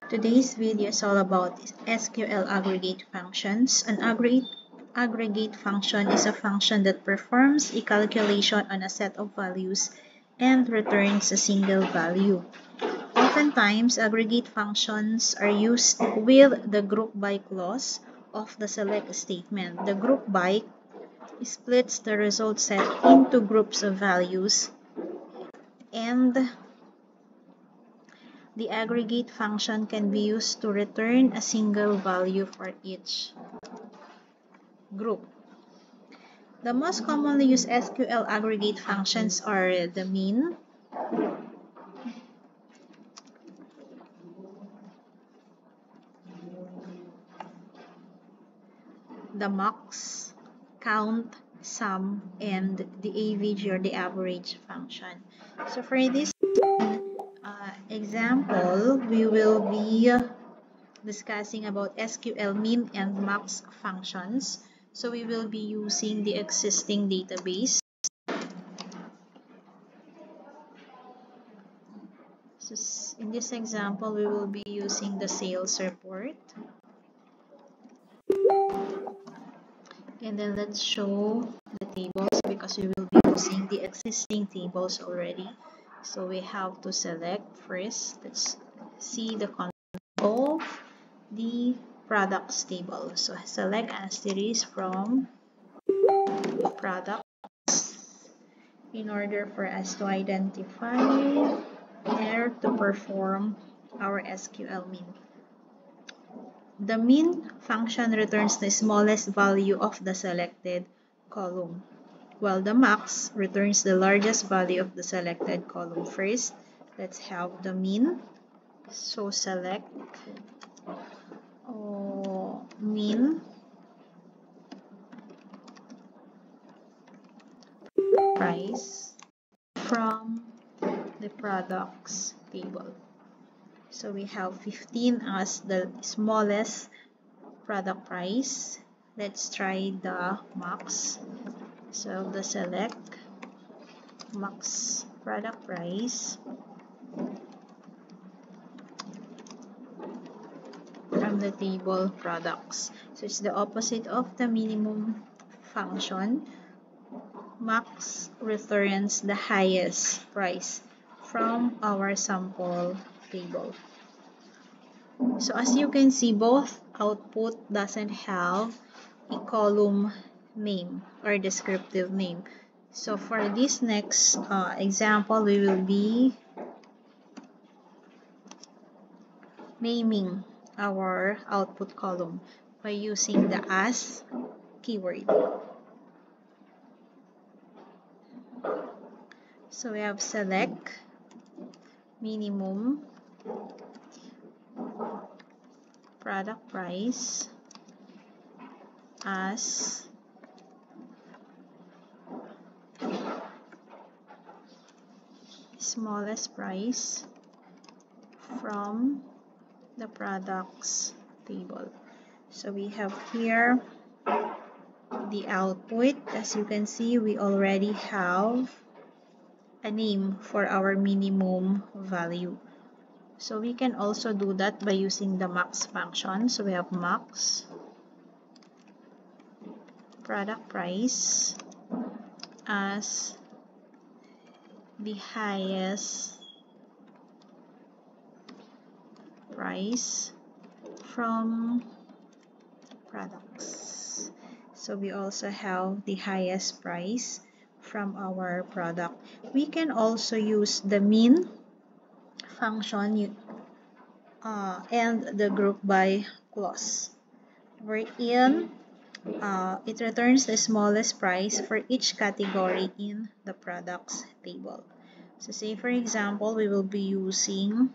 Today's video is all about SQL aggregate functions. An aggregate function is a function that performs a calculation on a set of values and returns a single value. Oftentimes, aggregate functions are used with the group by clause of the select statement. The group by splits the result set into groups of values, and the aggregate function can be used to return a single value for each group. The most commonly used SQL aggregate functions are the min, the max, count, sum, and the AVG or the average function. So for this example, we will be discussing about SQL min and max functions. So we will be using the existing database. So in this example, we will be using the sales report. And then let's show the tables because we will be using the existing tables already. So we have to select first. Let's see the content of the products table. So select asterisk from products in order for us to identify where to perform our SQL min. The min function returns the smallest value of the selected column, while the max returns the largest value of the selected column. First, let's have the min. So select min price from the products table. So we have 15 as the smallest product price. Let's try the max. So the select max product price from the table products. So it's the opposite of the minimum function. Max returns the highest price from our sample table. So as you can see, both output doesn't have a column name or descriptive name. So for this next example, we will be naming our output column by using the as keyword. So we have select minimum product price as smallest price from the products table. So we have here the output. As you can see, we already have a name for our minimum value. So we can also do that by using the max function. So we have max product price as the highest price from products. So we also have the highest price from our product. We can also use the min function and the group by clause, wherein it returns the smallest price for each category in the products table. So say for example, we will be using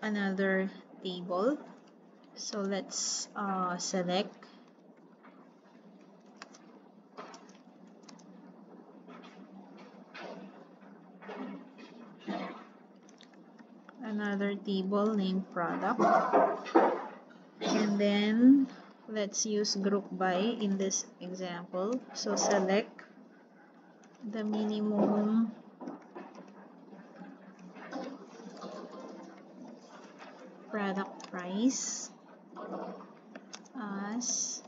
another table. So let's select another table named product, and then let's use group by in this example. So select the minimum price as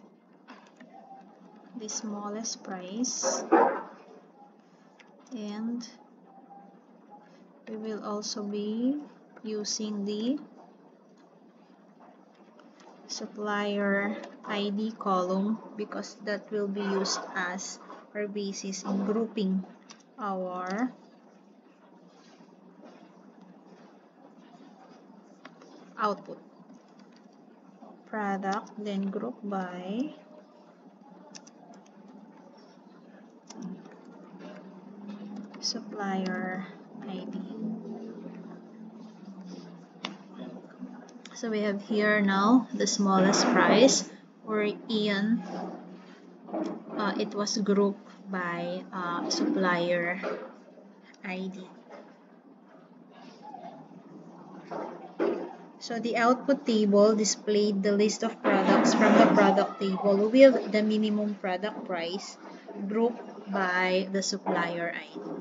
the smallest price, and we will also be using the supplier ID column because that will be used as our basis in grouping our output. Product, then group by supplier ID. So we have here now the smallest price, wherein it was grouped by supplier ID. So the output table displayed the list of products from the product table with the minimum product price grouped by the supplier ID.